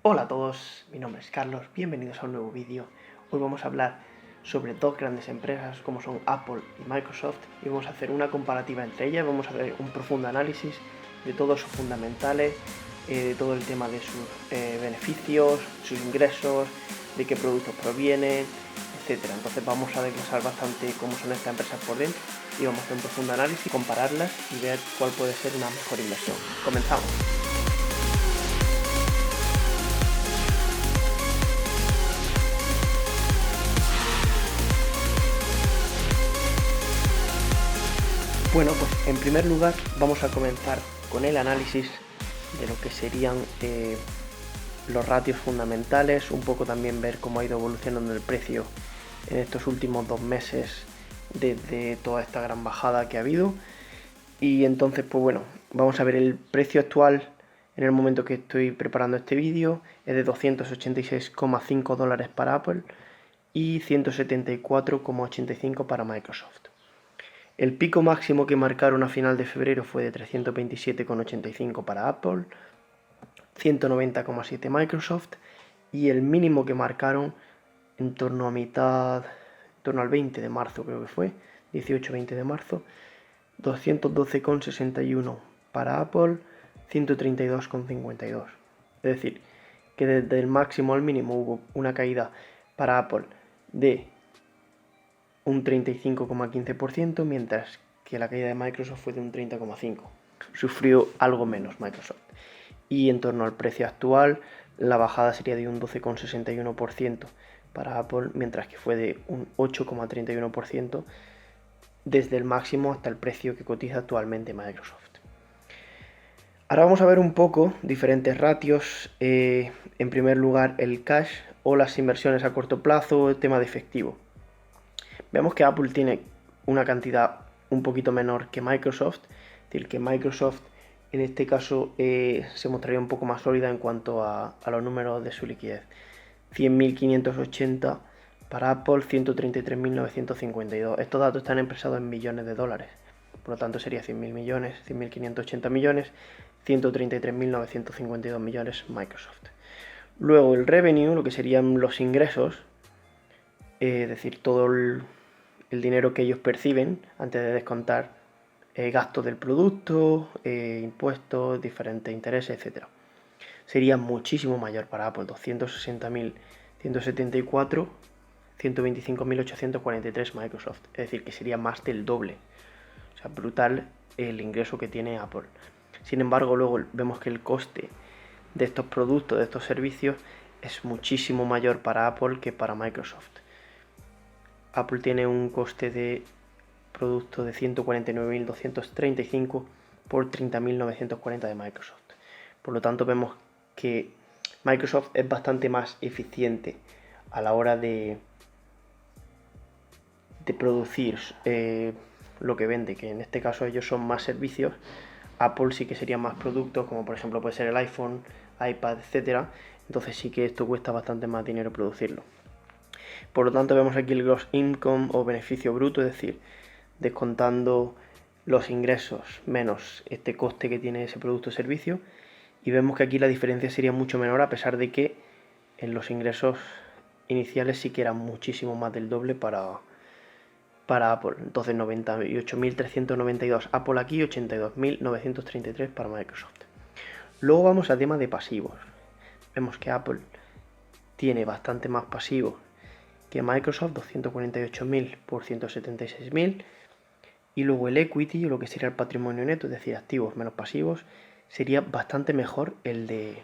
Hola a todos, mi nombre es Carlos, bienvenidos a un nuevo vídeo. Hoy vamos a hablar sobre dos grandes empresas como son Apple y Microsoft y vamos a hacer una comparativa entre ellas, vamos a hacer un profundo análisis de todos sus fundamentales, de todo el tema de sus beneficios, sus ingresos, de qué productos provienen, etcétera. Entonces vamos a desglosar bastante cómo son estas empresas por dentro y vamos a hacer un profundo análisis, compararlas y ver cuál puede ser una mejor inversión. Comenzamos. Bueno, pues en primer lugar vamos a comenzar con el análisis de lo que serían los ratios fundamentales, un poco también ver cómo ha ido evolucionando el precio en estos últimos 2 meses desde toda esta gran bajada que ha habido. Y entonces, pues bueno, vamos a ver el precio actual en el momento que estoy preparando este vídeo, es de 286,5 dólares para Apple y 174,85 para Microsoft. El pico máximo que marcaron a final de febrero fue de 327,85 para Apple, 190,7 Microsoft y el mínimo que marcaron en torno al 20 de marzo creo que fue, 18-20 de marzo, 212,61 para Apple, 132,52. Es decir, que desde el máximo al mínimo hubo una caída para Apple de un 35,15%, mientras que la caída de Microsoft fue de un 30,5%. Sufrió algo menos Microsoft. Y en torno al precio actual, la bajada sería de un 12,61% para Apple, mientras que fue de un 8,31% desde el máximo hasta el precio que cotiza actualmente Microsoft. Ahora vamos a ver un poco diferentes ratios. En primer lugar, el cash o las inversiones a corto plazo, el tema de efectivo. Vemos que Apple tiene una cantidad un poquito menor que Microsoft, es decir, que Microsoft en este caso se mostraría un poco más sólida en cuanto a los números de su liquidez. 100.580 para Apple, 133.952. Estos datos están expresados en millones de dólares, por lo tanto sería 100.000 millones, 100.580 millones, 133.952 millones Microsoft. Luego el revenue, lo que serían los ingresos, es decir, todo el dinero que ellos perciben antes de descontar gastos del producto, impuestos, diferentes intereses, etc. Sería muchísimo mayor para Apple, 260.174, 125.843 Microsoft, es decir, que sería más del doble. O sea, brutal el ingreso que tiene Apple. Sin embargo, luego vemos que el coste de estos productos, de estos servicios, es muchísimo mayor para Apple que para Microsoft. Apple tiene un coste de producto de 149.235 por 30.940 de Microsoft. Por lo tanto, vemos que Microsoft es bastante más eficiente a la hora de producir lo que vende, que en este caso ellos son más servicios. Apple sí que serían más productos, como por ejemplo puede ser el iPhone, iPad, etcétera. Entonces sí que esto cuesta bastante más dinero producirlo. Por lo tanto, vemos aquí el gross income o beneficio bruto, es decir, descontando los ingresos menos este coste que tiene ese producto o servicio, y vemos que aquí la diferencia sería mucho menor, a pesar de que en los ingresos iniciales sí que eran muchísimo más del doble para Apple. Entonces 98.392 Apple aquí, 82.933 para Microsoft. Luego vamos a tema de pasivos. Vemos que Apple tiene bastante más pasivos que Microsoft, 248.000 por 176.000. Y luego el equity, lo que sería el patrimonio neto, es decir, activos menos pasivos, sería bastante mejor el de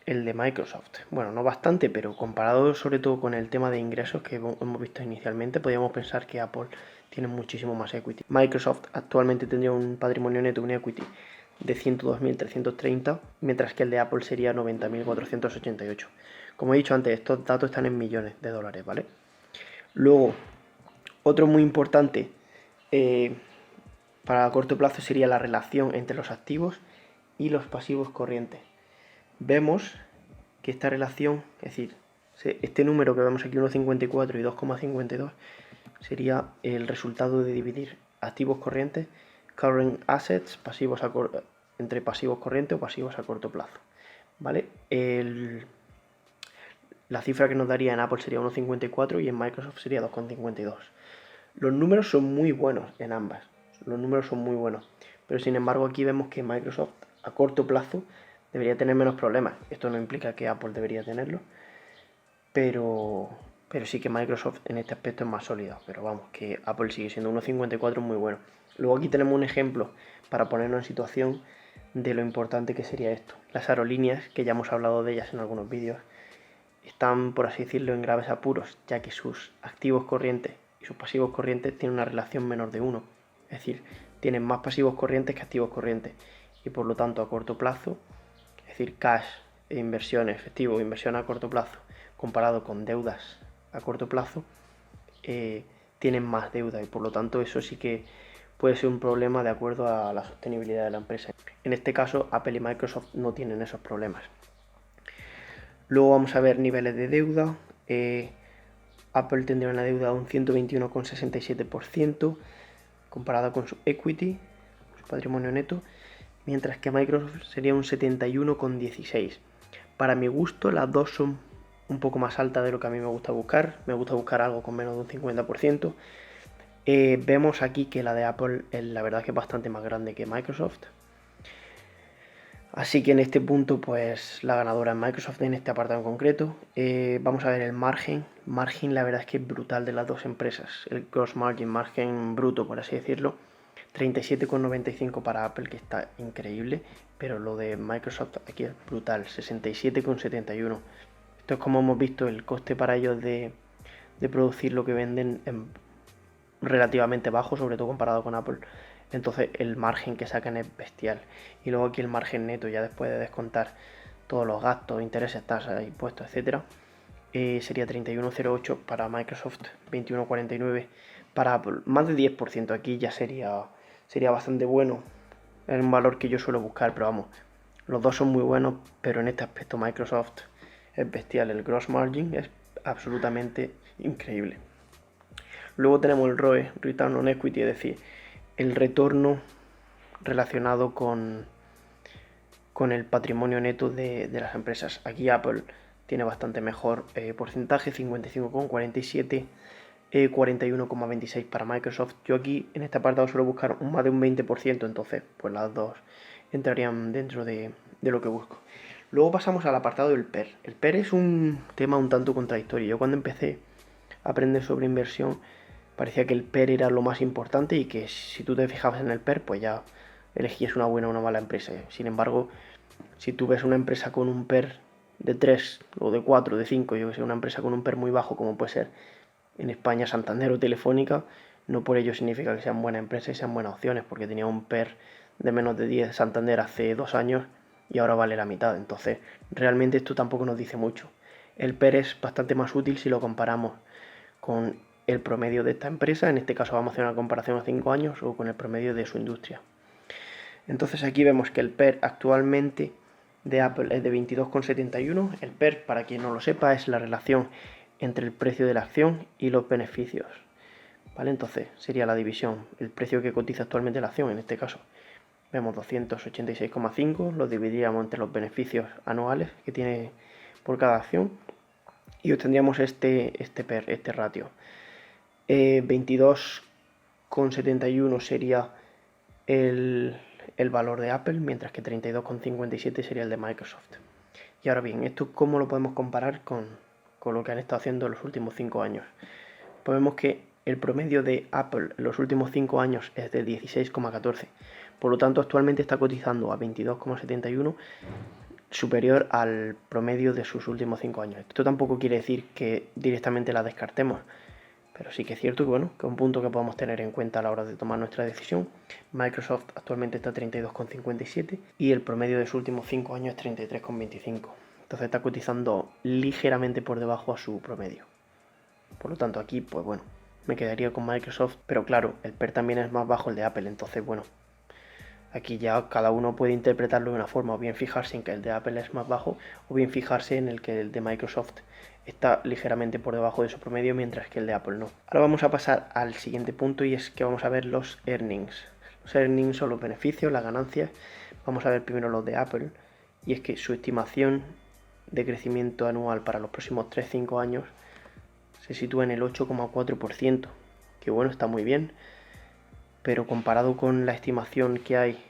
Microsoft. Bueno, no bastante, pero comparado sobre todo con el tema de ingresos que hemos visto inicialmente, podríamos pensar que Apple tiene muchísimo más equity. Microsoft actualmente tendría un patrimonio neto, un equity de 102.330, mientras que el de Apple sería 90.488. Como he dicho antes, estos datos están en millones de dólares, ¿vale? Luego, otro muy importante para corto plazo sería la relación entre los activos y los pasivos corrientes. Vemos que esta relación, es decir, este número que vemos aquí, 1,54 y 2,52, sería el resultado de dividir activos corrientes, current assets, entre pasivos corrientes o pasivos a corto plazo. ¿vale? La cifra que nos daría en Apple sería 1,54 y en Microsoft sería 2,52. Los números son muy buenos en ambas, los números son muy buenos, pero sin embargo aquí vemos que Microsoft a corto plazo debería tener menos problemas. Esto no implica que Apple debería tenerlo, pero sí que Microsoft en este aspecto es más sólido. Pero vamos, que Apple sigue siendo 1,54 muy bueno. Luego aquí tenemos un ejemplo para ponernos en situación de lo importante que sería esto. Las aerolíneas, que ya hemos hablado de ellas en algunos vídeos, están, por así decirlo, en graves apuros, ya que sus activos corrientes y sus pasivos corrientes tienen una relación menor de 1. Es decir, tienen más pasivos corrientes que activos corrientes. Y por lo tanto, a corto plazo, es decir, cash e inversión, efectivo, inversión a corto plazo, comparado con deudas a corto plazo, tienen más deuda y por lo tanto eso sí que puede ser un problema de acuerdo a la sostenibilidad de la empresa. En este caso, Apple y Microsoft no tienen esos problemas. Luego vamos a ver niveles de deuda. Apple tendría una deuda de un 121,67% comparada con su equity, su patrimonio neto, mientras que Microsoft sería un 71,16%. Para mi gusto, las dos son un poco más altas de lo que a mí me gusta buscar. Me gusta buscar algo con menos de un 50%. Vemos aquí que la de Apple, la verdad, que es bastante más grande que Microsoft. Así que en este punto, pues la ganadora es Microsoft en este apartado en concreto. Vamos a ver el margen. Margen, la verdad es que es brutal de las dos empresas. El gross margin, margen bruto, por así decirlo. 37,95 para Apple, que está increíble, pero lo de Microsoft aquí es brutal, 67,71. Esto es, como hemos visto, el coste para ellos de producir lo que venden relativamente bajo, sobre todo comparado con Apple. Entonces el margen que sacan es bestial. Y luego aquí el margen neto, ya después de descontar todos los gastos, intereses, tasas, impuestos, etcétera, sería 31,08 para Microsoft, 21,49 para Apple. Más de 10% aquí ya sería bastante bueno. Es un valor que yo suelo buscar, pero vamos, los dos son muy buenos, pero en este aspecto Microsoft es bestial. El gross margin es absolutamente increíble. Luego tenemos el ROE, Return on Equity, es decir, el retorno relacionado con el patrimonio neto de las empresas. Aquí Apple tiene bastante mejor porcentaje, 55,47, 41,26 para Microsoft. Yo aquí en este apartado suelo buscar más de un 20%, entonces pues las dos entrarían dentro de lo que busco. Luego pasamos al apartado del PER. El PER es un tema un tanto contradictorio. Yo cuando empecé a aprender sobre inversión parecía que el PER era lo más importante y que si tú te fijabas en el PER pues ya elegías una buena o una mala empresa. Sin embargo, si tú ves una empresa con un PER de 3 o de 4, de 5, yo que sé, una empresa con un PER muy bajo como puede ser en España Santander o Telefónica, no por ello significa que sean buenas empresas y sean buenas opciones, porque tenía un PER de menos de 10 Santander hace 2 años y ahora vale la mitad. Entonces, realmente esto tampoco nos dice mucho. El PER es bastante más útil si lo comparamos con el promedio de esta empresa, en este caso vamos a hacer una comparación a 5 años, o con el promedio de su industria. Entonces aquí vemos que el PER actualmente de Apple es de 22,71. El PER, para quien no lo sepa, es la relación entre el precio de la acción y los beneficios. ¿Vale? Entonces sería la división, el precio que cotiza actualmente la acción, en este caso. Vemos 286,5, lo dividiríamos entre los beneficios anuales que tiene por cada acción y obtendríamos este PER, este ratio. 22,71 sería el valor de Apple, mientras que 32,57 sería el de Microsoft. Y ahora bien, ¿esto cómo lo podemos comparar con lo que han estado haciendo en los últimos 5 años? Pues vemos que el promedio de Apple en los últimos 5 años es de 16,14. Por lo tanto, actualmente está cotizando a 22,71, superior al promedio de sus últimos 5 años. Esto tampoco quiere decir que directamente la descartemos, pero sí que es cierto que, bueno, que es un punto que podemos tener en cuenta a la hora de tomar nuestra decisión. Microsoft actualmente está a 32,57 y el promedio de sus últimos 5 años es 33,25. Entonces está cotizando ligeramente por debajo a su promedio. Por lo tanto aquí, pues bueno, me quedaría con Microsoft, pero claro, el PER también es más bajo el de Apple, entonces bueno, aquí ya cada uno puede interpretarlo de una forma, o bien fijarse en que el de Apple es más bajo, o bien fijarse en el que el de Microsoft está ligeramente por debajo de su promedio, mientras que el de Apple no. Ahora vamos a pasar al siguiente punto y es que vamos a ver los earnings. Los earnings son los beneficios, las ganancias. Vamos a ver primero los de Apple y es que su estimación de crecimiento anual para los próximos 3-5 años se sitúa en el 8,4%, que bueno, está muy bien, pero comparado con la estimación que hay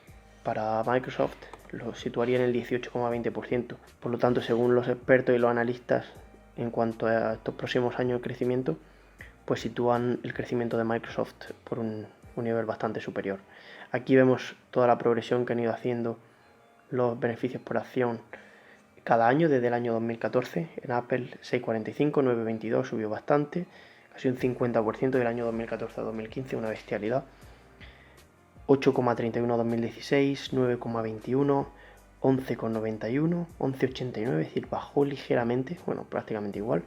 para Microsoft, lo situaría en el 18,20%. Por lo tanto, según los expertos y los analistas, en cuanto a estos próximos años de crecimiento, pues sitúan el crecimiento de Microsoft por un nivel bastante superior. Aquí vemos toda la progresión que han ido haciendo los beneficios por acción cada año desde el año 2014. En Apple 6,45, 9,22 subió bastante, casi un 50% del año 2014 a 2015, una bestialidad. 8,31 2016, 9,21, 11,91, 11,89, es decir, bajó ligeramente, bueno, prácticamente igual.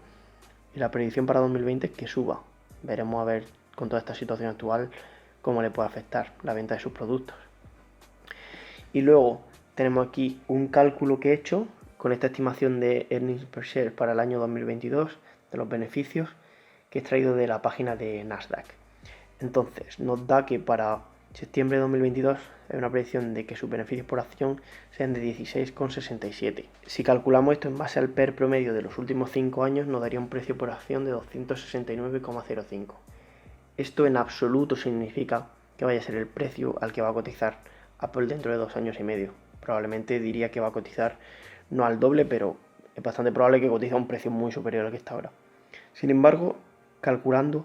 Y la predicción para 2020 es que suba. Veremos a ver con toda esta situación actual cómo le puede afectar la venta de sus productos. Y luego tenemos aquí un cálculo que he hecho con esta estimación de earnings per share para el año 2022 de los beneficios que he extraído de la página de Nasdaq. Entonces nos da que para septiembre de 2022 hay una predicción de que sus beneficios por acción sean de 16,67. Si calculamos esto en base al PER promedio de los últimos 5 años, nos daría un precio por acción de 269,05. Esto en absoluto significa que vaya a ser el precio al que va a cotizar Apple dentro de 2 años y medio. Probablemente diría que va a cotizar no al doble, pero es bastante probable que cotice a un precio muy superior al que está ahora. Sin embargo, calculando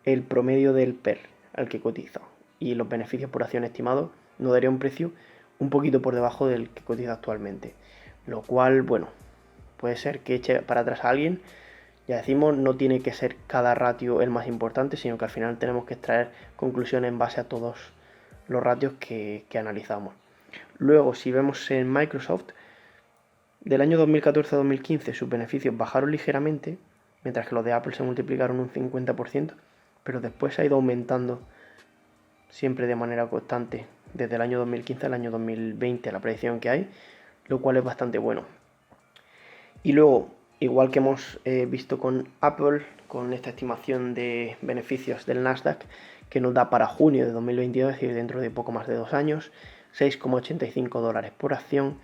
el promedio del PER al que cotiza y los beneficios por acción estimados, nos daría un precio un poquito por debajo del que cotiza actualmente. Lo cual, bueno, puede ser que eche para atrás a alguien. Ya decimos, no tiene que ser cada ratio el más importante, sino que al final tenemos que extraer conclusiones en base a todos los ratios que analizamos. Luego, si vemos en Microsoft, del año 2014 a 2015 sus beneficios bajaron ligeramente, mientras que los de Apple se multiplicaron un 50%, pero después ha ido aumentando siempre de manera constante desde el año 2015 al año 2020, la predicción que hay, lo cual es bastante bueno. Y luego, igual que hemos visto con Apple, con esta estimación de beneficios del Nasdaq, que nos da para junio de 2022, es decir, dentro de poco más de 2 años, $6,85 por acción,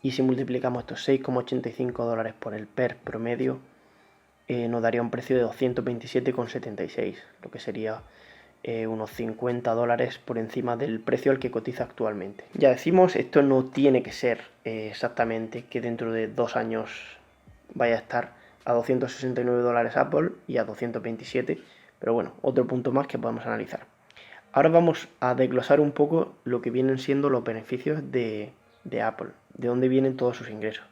y si multiplicamos estos $6,85 por el PER promedio, nos daría un precio de 227,76, lo que sería unos $50 por encima del precio al que cotiza actualmente. Ya decimos, esto no tiene que ser exactamente que dentro de 2 años vaya a estar a $269 Apple y a 227, pero bueno, otro punto más que podemos analizar. Ahora vamos a desglosar un poco lo que vienen siendo los beneficios de Apple, de dónde vienen todos sus ingresos.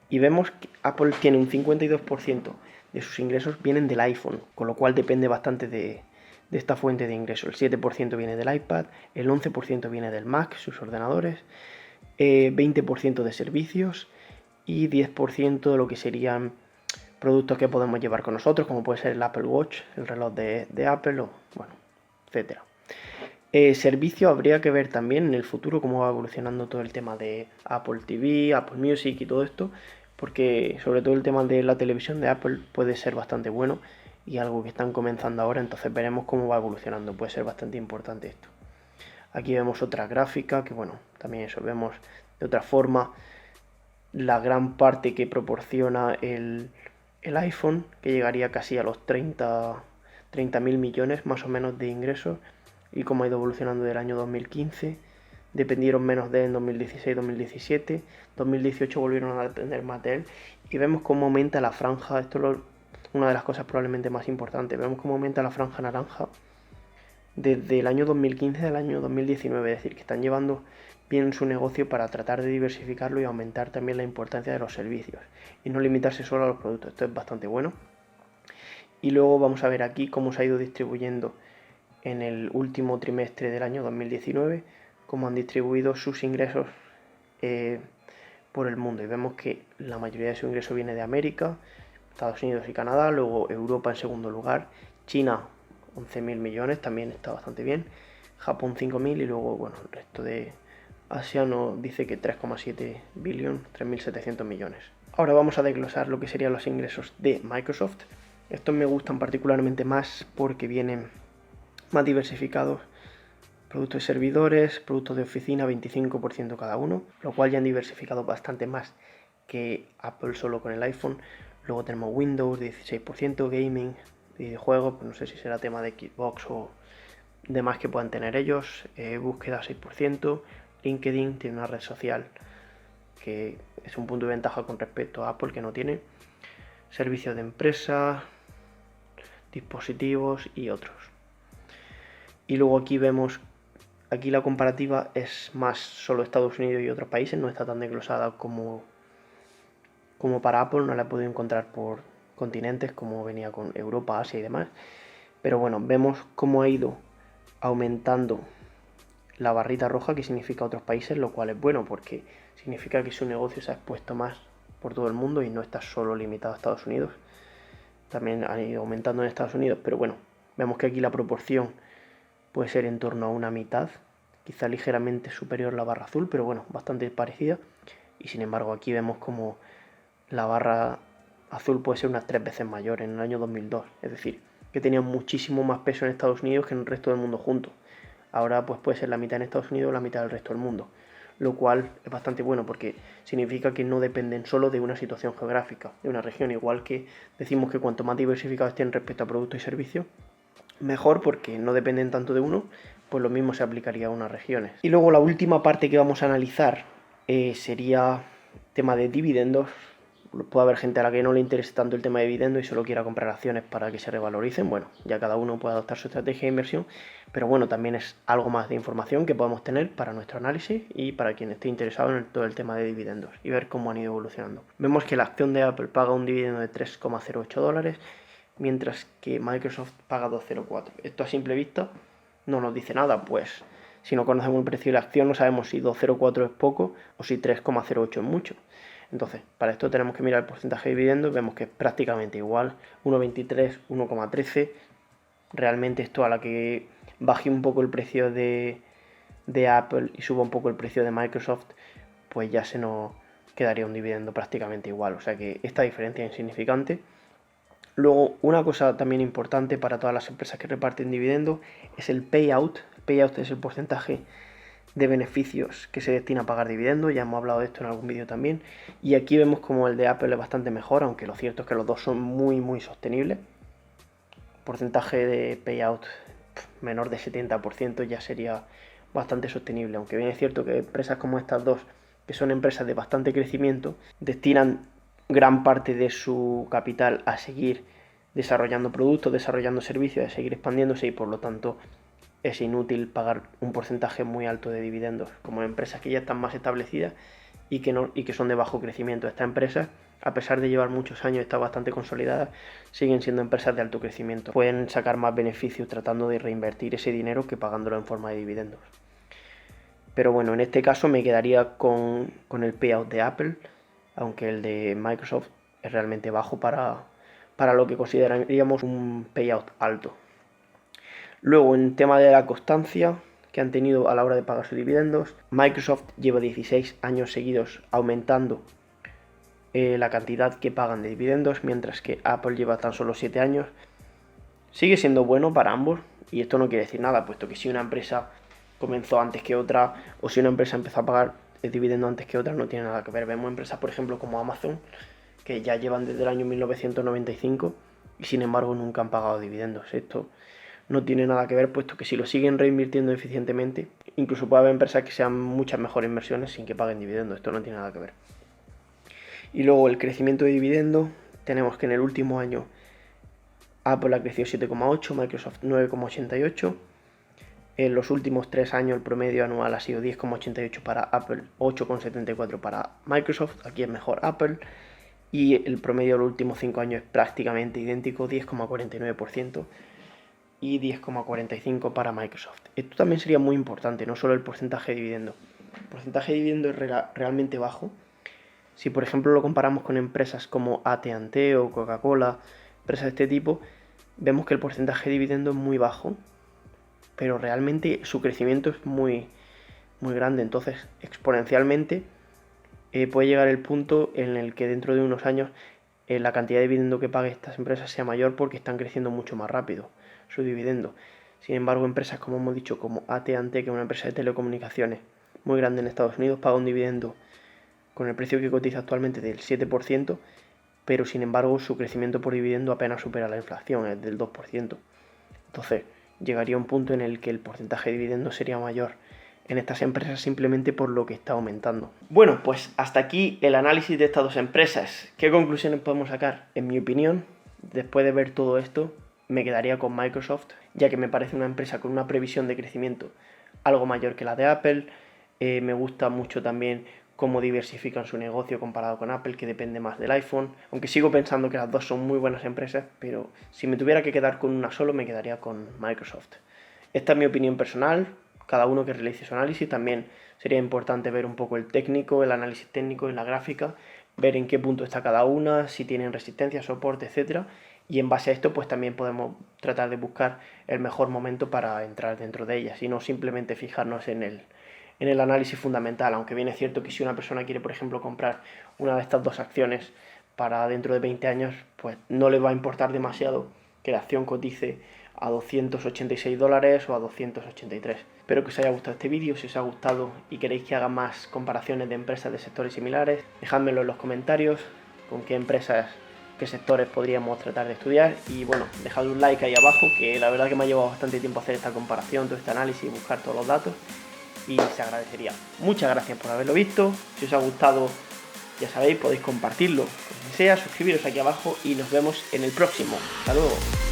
Y vemos que Apple tiene un 52% de sus ingresos vienen del iPhone, con lo cual depende bastante de esta fuente de ingresos. El 7% viene del iPad, el 11% viene del Mac, sus ordenadores, 20% de servicios y 10% de lo que serían productos que podemos llevar con nosotros, como puede ser el Apple Watch, el reloj de Apple, o bueno, etcétera. Servicio habría que ver también en el futuro cómo va evolucionando todo el tema de Apple TV, Apple Music y todo esto, porque sobre todo el tema de la televisión de Apple puede ser bastante bueno y algo que están comenzando ahora, entonces veremos cómo va evolucionando, puede ser bastante importante esto. Aquí vemos otra gráfica que bueno, también eso, vemos de otra forma la gran parte que proporciona el iPhone, que llegaría casi a los 30.000 millones más o menos de ingresos, y cómo ha ido evolucionando del año 2015, dependieron menos de él en 2016, 2017, 2018 volvieron a depender más de él, y vemos cómo aumenta la franja, esto es una de las cosas probablemente más importantes, vemos cómo aumenta la franja naranja desde el año 2015 al año 2019, es decir, que están llevando bien su negocio para tratar de diversificarlo y aumentar también la importancia de los servicios y no limitarse solo a los productos. Esto es bastante bueno. Y luego vamos a ver aquí cómo se ha ido distribuyendo en el último trimestre del año 2019, cómo han distribuido sus ingresos por el mundo. Y vemos que la mayoría de su ingreso viene de América, Estados Unidos y Canadá, luego Europa en segundo lugar, China 11.000 millones, también está bastante bien, Japón 5.000 y luego bueno, el resto de Asia nos dice que 3,7 billion, 3.700 millones. Ahora vamos a desglosar lo que serían los ingresos de Microsoft. Estos me gustan particularmente más porque vienen más diversificados Productos de servidores, productos de oficina, 25% cada uno, lo cual ya han diversificado bastante más que Apple solo con el iPhone. Luego tenemos Windows, 16%, gaming, videojuegos, pues no sé si será tema de Xbox o demás que puedan tener ellos. Búsqueda, 6%. LinkedIn tiene una red social que es un punto de ventaja con respecto a Apple, que no tiene. Servicios de empresa, dispositivos y otros. Y luego aquí vemos, aquí la comparativa es más solo Estados Unidos y otros países, no está tan desglosada como para Apple, no la he podido encontrar por continentes como venía con Europa, Asia y demás. Pero bueno, vemos cómo ha ido aumentando la barrita roja, que significa otros países, lo cual es bueno porque significa que su negocio se ha expuesto más por todo el mundo y no está solo limitado a Estados Unidos. También ha ido aumentando en Estados Unidos, pero bueno, vemos que aquí la proporción puede ser en torno a una mitad, quizá ligeramente superior a la barra azul, pero bueno, bastante parecida. Y sin embargo aquí vemos como la barra azul puede ser unas 3 veces mayor en el año 2002, es decir, que tenía muchísimo más peso en Estados Unidos que en el resto del mundo juntos. Ahora pues puede ser la mitad en Estados Unidos o la mitad del resto del mundo, lo cual es bastante bueno porque significa que no dependen solo de una situación geográfica, de una región, igual que decimos que cuanto más diversificados estén respecto a productos y servicios, mejor, porque no dependen tanto de uno, pues lo mismo se aplicaría a unas regiones. Y luego la última parte que vamos a analizar sería tema de dividendos. Puede haber gente a la que no le interese tanto el tema de dividendos y solo quiera comprar acciones para que se revaloricen. Bueno, ya cada uno puede adoptar su estrategia de inversión, pero bueno, también es algo más de información que podemos tener para nuestro análisis y para quien esté interesado en todo el tema de dividendos y ver cómo han ido evolucionando. Vemos que la acción de Apple paga un dividendo de 3,08 dólares, mientras que Microsoft paga 2,04. Esto a simple vista no nos dice nada, pues si no conocemos el precio de la acción no sabemos si 2,04 es poco o si 3,08 es mucho. Entonces, para esto tenemos que mirar el porcentaje de dividendos, vemos que es prácticamente igual, 1,23, 1,13. Realmente esto a la que baje un poco el precio de Apple y suba un poco el precio de Microsoft, pues ya se nos quedaría un dividendo prácticamente igual. O sea que esta diferencia es insignificante. Luego, una cosa también importante para todas las empresas que reparten dividendos es el payout. El payout es el porcentaje de beneficios que se destina a pagar dividendos, ya hemos hablado de esto en algún vídeo también, y aquí vemos como el de Apple es bastante mejor, aunque lo cierto es que los dos son muy sostenibles. Porcentaje de payout menor de 70% ya sería bastante sostenible, aunque bien es cierto que empresas como estas dos, que son empresas de bastante crecimiento, destinan gran parte de su capital a seguir desarrollando productos, desarrollando servicios, a seguir expandiéndose, y por lo tanto es inútil pagar un porcentaje muy alto de dividendos, como empresas que ya están más establecidas y que son de bajo crecimiento. Estas empresas, a pesar de llevar muchos años y estar bastante consolidadas, siguen siendo empresas de alto crecimiento. Pueden sacar más beneficios tratando de reinvertir ese dinero que pagándolo en forma de dividendos. Pero bueno, en este caso me quedaría con el payout de Apple, aunque el de Microsoft es realmente bajo para lo que consideraríamos un payout alto. Luego, en tema de la constancia que han tenido a la hora de pagar sus dividendos, Microsoft lleva 16 años seguidos aumentando la cantidad que pagan de dividendos, mientras que Apple lleva tan solo 7 años. Sigue siendo bueno para ambos, y esto no quiere decir nada, puesto que si una empresa comenzó antes que otra, o si una empresa empezó a pagar el dividendo antes que otra, no tiene nada que ver. Vemos empresas, por ejemplo, como Amazon, que ya llevan desde el año 1995 y sin embargo nunca han pagado dividendos. Esto no tiene nada que ver, puesto que si lo siguen reinvirtiendo eficientemente, incluso puede haber empresas que sean muchas mejores inversiones sin que paguen dividendos. Esto no tiene nada que ver. Y luego el crecimiento de dividendos, tenemos que en el último año Apple ha crecido 7,8, Microsoft 9,88. En los últimos 3 años el promedio anual ha sido 10,88 para Apple, 8,74 para Microsoft. Aquí es mejor Apple. Y el promedio de los últimos 5 años es prácticamente idéntico, 10,49% y 10,45% para Microsoft. Esto también sería muy importante, no solo el porcentaje de dividendo. El porcentaje de dividendo es realmente bajo. Si por ejemplo lo comparamos con empresas como AT&T o Coca-Cola, empresas de este tipo, vemos que el porcentaje de dividendo es muy bajo, pero realmente su crecimiento es muy grande. Entonces, exponencialmente puede llegar el punto en el que dentro de unos años la cantidad de dividendo que paguen estas empresas sea mayor, porque están creciendo mucho más rápido su dividendo. Sin embargo, empresas, como hemos dicho, como AT&T, que es una empresa de telecomunicaciones muy grande en Estados Unidos, paga un dividendo con el precio que cotiza actualmente del 7%, pero sin embargo su crecimiento por dividendo apenas supera la inflación, es del 2%. Entonces, llegaría un punto en el que el porcentaje de dividendo sería mayor en estas empresas simplemente por lo que está aumentando. Bueno, pues hasta aquí el análisis de estas dos empresas. ¿Qué conclusiones podemos sacar? En mi opinión, después de ver todo esto, me quedaría con Microsoft, ya que me parece una empresa con una previsión de crecimiento algo mayor que la de Apple. Me gusta mucho también cómo diversifican su negocio comparado con Apple, que depende más del iPhone, aunque sigo pensando que las dos son muy buenas empresas, pero si me tuviera que quedar con una solo, me quedaría con Microsoft. Esta es mi opinión personal, cada uno que realice su análisis. También sería importante ver un poco el técnico, el análisis técnico en la gráfica, ver en qué punto está cada una, si tienen resistencia, soporte, etcétera. Y en base a esto, pues también podemos tratar de buscar el mejor momento para entrar dentro de ellas y no simplemente fijarnos en el análisis fundamental, aunque bien es cierto que si una persona quiere, por ejemplo, comprar una de estas dos acciones para dentro de 20 años, pues no le va a importar demasiado que la acción cotice a $286 o a 283. Espero que os haya gustado este vídeo. Si os ha gustado y queréis que haga más comparaciones de empresas de sectores similares, dejádmelo en los comentarios, con qué empresas, qué sectores podríamos tratar de estudiar. Y bueno, dejad un like ahí abajo, que la verdad que me ha llevado bastante tiempo hacer esta comparación, todo este análisis, buscar todos los datos, y se agradecería. Muchas gracias por haberlo visto. Si os ha gustado, ya sabéis, podéis compartirlo, como sea, suscribiros aquí abajo y nos vemos en el próximo. Hasta luego.